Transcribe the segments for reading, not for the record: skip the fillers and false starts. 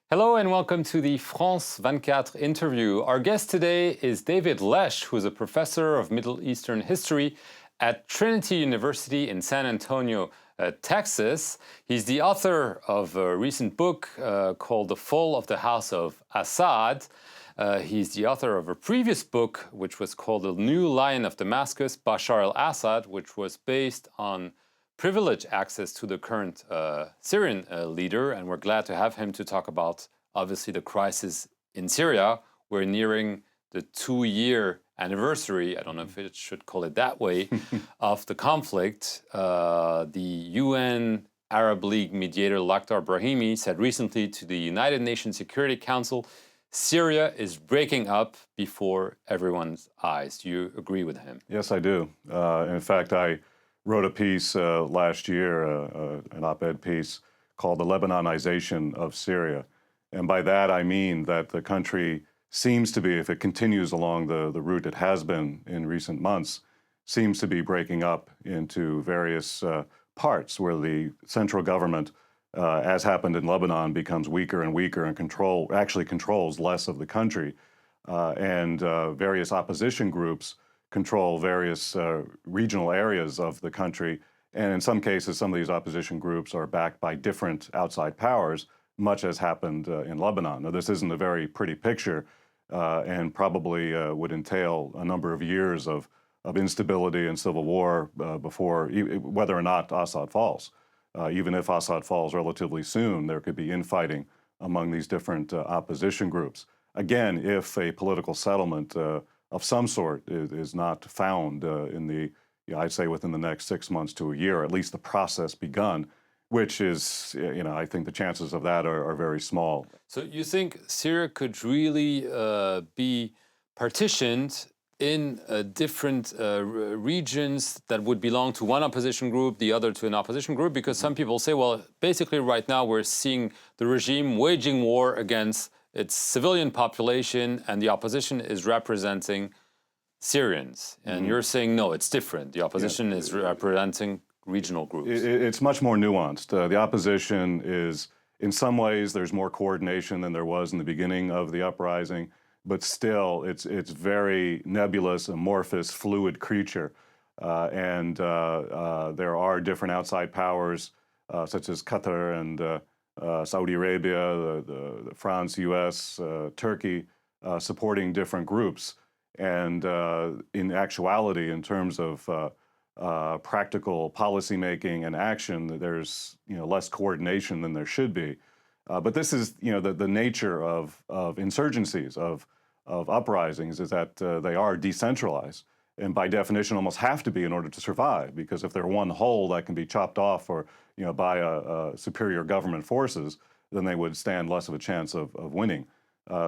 Hello and welcome to the France 24 interview. Our guest today is David Lesch, who is a professor of Middle Eastern history at Trinity University in San Antonio, Texas. He's the author of a recent book called The Fall of the House of Assad. He's the author of a previous book, which was called The New Lion of Damascus, Bashar al-Assad, which was based on privileged access to the current Syrian leader, and we're glad to have him to talk about, obviously, the crisis in Syria. We're nearing the 2-year anniversary, I don't know if it should call it that way, of the conflict. The UN Arab League mediator Lakhdar Brahimi said recently to the United Nations Security Council, Syria is breaking up before everyone's eyes. Do you agree with him? Yes, I do. In fact, I wrote a piece last year, an op-ed piece called The Lebanonization of Syria. And by that I mean that the country seems to be, if it continues along the route it has been in recent months, seems to be breaking up into various parts where the central government, as happened in Lebanon, becomes weaker and weaker and actually controls less of the country. And various opposition groups control various regional areas of the country. And in some cases, some of these opposition groups are backed by different outside powers, much as happened in Lebanon. Now, this isn't a very pretty picture and probably would entail a number of years of instability and civil war before, whether or not Assad falls. Even if Assad falls relatively soon, there could be infighting among these different opposition groups. Again, if a political settlement of some sort is not found I'd say within the next 6 months to a year, at least the process begun, which is, I think the chances of that are very small. So you think Syria could really be partitioned in different regions that would belong to one opposition group, the other to an opposition group? Because some people say, well, basically right now we're seeing the regime waging war against its civilian population, and the opposition is representing Syrians. And you're saying, no, it's different. The opposition is representing regional groups. It's much more nuanced. The opposition is, in some ways, there's more coordination than there was in the beginning of the uprising, but still, it's very nebulous, amorphous, fluid creature. And there are different outside powers, such as Qatar and Saudi Arabia, the France, US, Turkey, supporting different groups. And in actuality, in terms of practical policymaking and action, there's less coordination than there should be. But this is the nature of insurgencies, of uprisings, is that they are decentralized, and by definition almost have to be in order to survive. Because if they're one whole that can be chopped off or by superior government forces, then they would stand less of a chance of winning.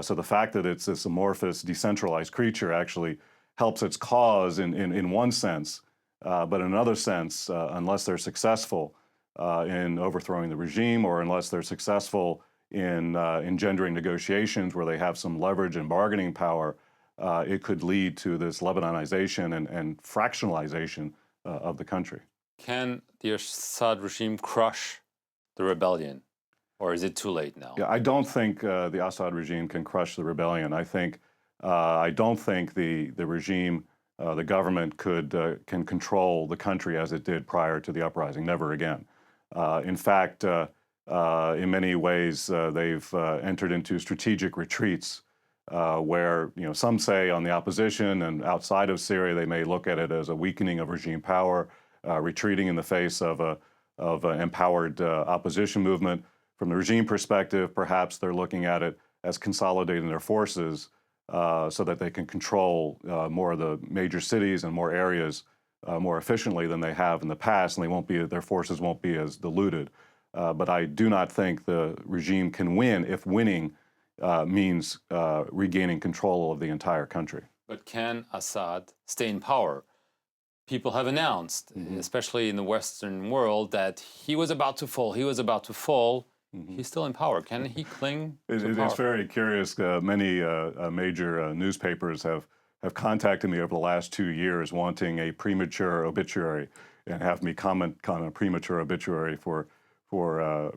So the fact that it's this amorphous, decentralized creature actually helps its cause in one sense, but in another sense, unless they're successful in overthrowing the regime, or unless they're successful in engendering negotiations where they have some leverage and bargaining power, it could lead to this Lebanonization and fractionalization of the country. Can the Assad regime crush the rebellion, or is it too late now? Yeah, I don't think the Assad regime can crush the rebellion. I don't think the regime, the government can control the country as it did prior to the uprising. Never again. In fact, in many ways, they've entered into strategic retreats where some say on the opposition and outside of Syria, they may look at it as a weakening of regime power, retreating in the face of an empowered opposition movement. From the regime perspective, perhaps they're looking at it as consolidating their forces so that they can control more of the major cities and more areas more efficiently than they have in the past, and their forces won't be as diluted. But I do not think the regime can win if winning means regaining control of the entire country. But can Assad stay in power? People have announced, especially in the Western world, that he was about to fall. He's still in power. Can he cling to power? It's very curious. Many major newspapers have have contacted me over the last 2 years wanting a premature obituary and have me comment on a premature obituary for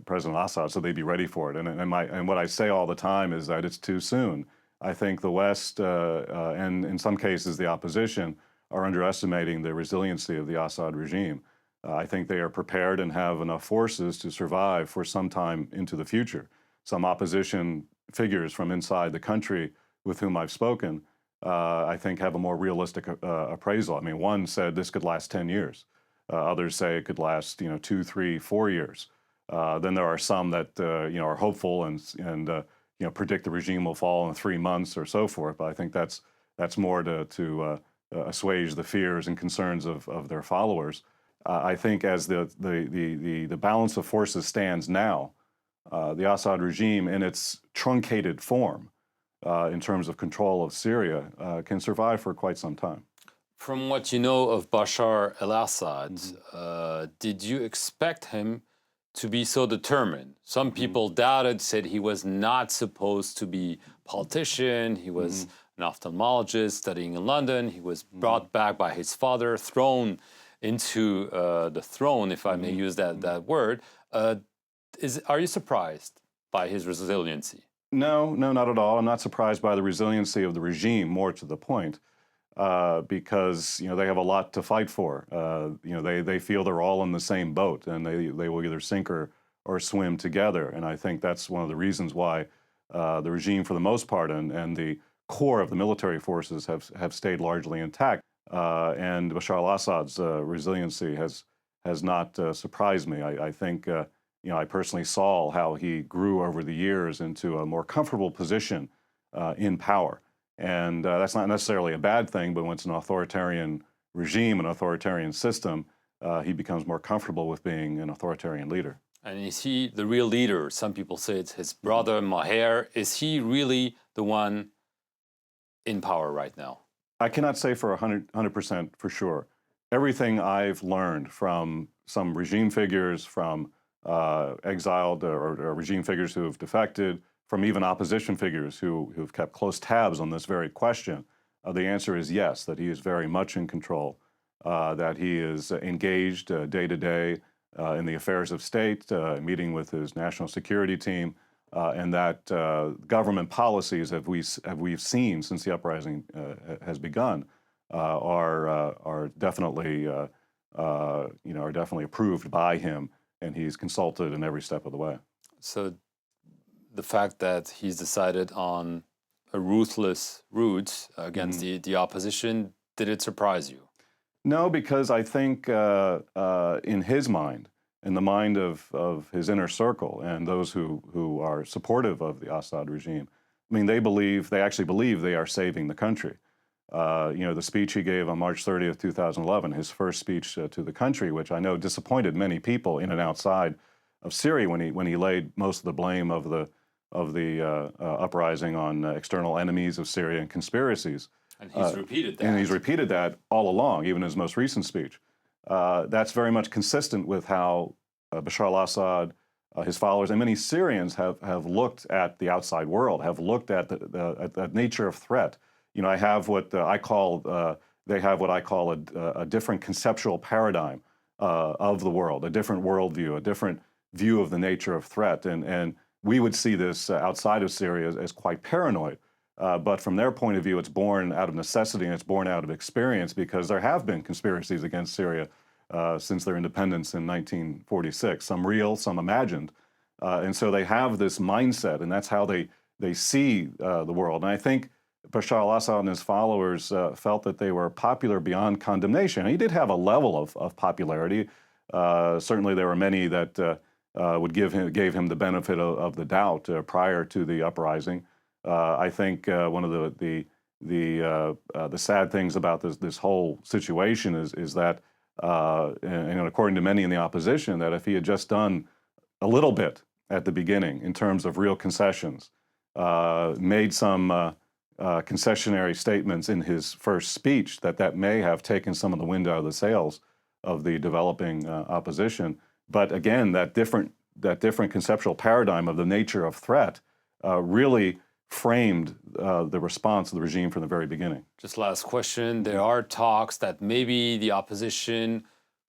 President Assad, so they'd be ready for it. And what I say all the time is that it's too soon. I think the West and in some cases the opposition are underestimating the resiliency of the Assad regime. I think they are prepared and have enough forces to survive for some time into the future. Some opposition figures from inside the country with whom I've spoken, I think have a more realistic appraisal. I mean, one said this could last 10 years. Others say it could last, 2, 3, 4 years. Then there are some that are hopeful and predict the regime will fall in 3 months or so forth. But I think that's more to assuage the fears and concerns of their followers. I think as the balance of forces stands now, the Assad regime in its truncated form in terms of control of Syria can survive for quite some time. From what you know of Bashar al-Assad, did you expect him to be so determined? Some people doubted, said he was not supposed to be a politician. He was an ophthalmologist studying in London. He was brought back by his father, thrown into the throne, if I may use that word. Are you surprised by his resiliency? No, not at all. I'm not surprised by the resiliency of the regime, more to the point, because they have a lot to fight for. They feel they're all in the same boat, and they will either sink or swim together. And I think that's one of the reasons why the regime, for the most part, and the core of the military forces have stayed largely intact. And Bashar al-Assad's resiliency has not surprised me. I think I personally saw how he grew over the years into a more comfortable position in power. And that's not necessarily a bad thing, but when it's an authoritarian regime, an authoritarian system, he becomes more comfortable with being an authoritarian leader. And is he the real leader? Some people say it's his brother, Maher. Is he really the one in power right now? I cannot say for 100% for sure. Everything I've learned from some regime figures, from exiled or regime figures who have defected, from even opposition figures who've kept close tabs on this very question, the answer is yes, that he is very much in control, that he is engaged day to day in the affairs of state, meeting with his national security team, and that government policies, as we've seen since the uprising has begun, are definitely approved by him, and he's consulted in every step of the way. So, the fact that he's decided on a ruthless route against the opposition, did it surprise you? No, because I think in his mind, in the mind of his inner circle and those who are supportive of the Assad regime, I mean, they actually believe they are saving the country. The speech he gave on March 30th, 2011, his first speech to the country, which I know disappointed many people in and outside of Syria when he laid most of the blame of the uprising on external enemies of Syria and conspiracies. And he's repeated that. And he's repeated that all along, even in his most recent speech. That's very much consistent with how Bashar al-Assad, his followers, and many Syrians have looked at the outside world, have looked at the nature of threat. I have what I call, they have what I call a different conceptual paradigm of the world, a different worldview, a different view of the nature of threat. And we would see this outside of Syria as quite paranoid. But from their point of view, it's born out of necessity and it's born out of experience, because there have been conspiracies against Syria since their independence in 1946, some real, some imagined. And so they have this mindset, and that's how they see the world. And I think Bashar al-Assad and his followers felt that they were popular beyond condemnation. And he did have a level of popularity. Certainly there were many that gave him the benefit of the doubt prior to the uprising. I think one of the sad things about this whole situation is that, and according to many in the opposition, that if he had just done a little bit at the beginning in terms of real concessions, made some concessionary statements in his first speech, that may have taken some of the wind out of the sails of the developing opposition. But again, that different conceptual paradigm of the nature of threat really framed the response of the regime from the very beginning. Just last question. There are talks that maybe the opposition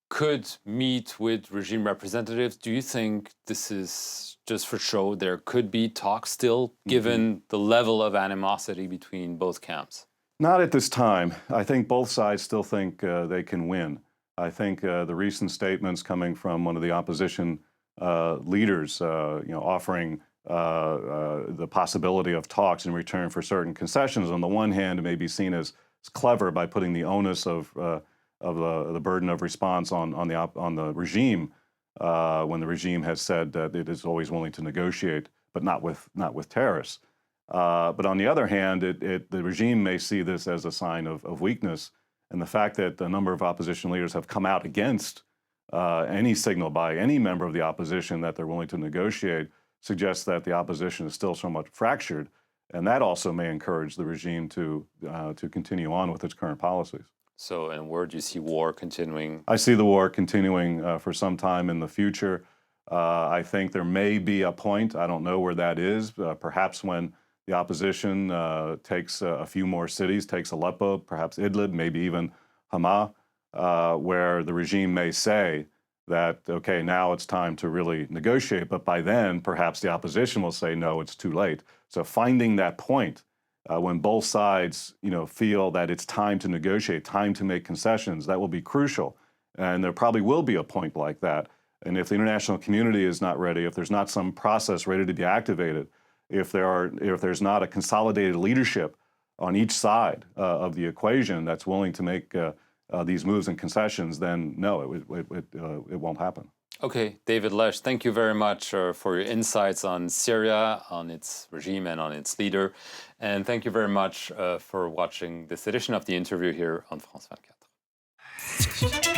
could meet with regime representatives. Do you think this is just for show? There could be talks still, given the level of animosity between both camps? Not at this time. I think both sides still think they can win. I think the recent statements coming from one of the opposition leaders, offering the possibility of talks in return for certain concessions, on the one hand, it may be seen as clever by putting the onus of the burden of response on the regime, when the regime has said that it is always willing to negotiate, but not with terrorists. But on the other hand, the regime may see this as a sign of weakness, and the fact that a number of opposition leaders have come out against any signal by any member of the opposition that they're willing to negotiate suggests that the opposition is still somewhat fractured, and that also may encourage the regime to continue on with its current policies. So, in a word, you see war continuing? I see the war continuing for some time in the future. I think there may be a point, I don't know where that is, perhaps when the opposition takes a few more cities, takes Aleppo, perhaps Idlib, maybe even Hama, where the regime may say that, okay, now it's time to really negotiate, but by then, perhaps the opposition will say, no, it's too late. So finding that point when both sides, feel that it's time to negotiate, time to make concessions, that will be crucial. And there probably will be a point like that. And if the international community is not ready, if there's not some process ready to be activated, if there's not a consolidated leadership on each side of the equation that's willing to make these moves and concessions, then no, it won't happen. Okay, David Lesch, thank you very much for your insights on Syria, on its regime and on its leader. And thank you very much for watching this edition of the interview here on France 24.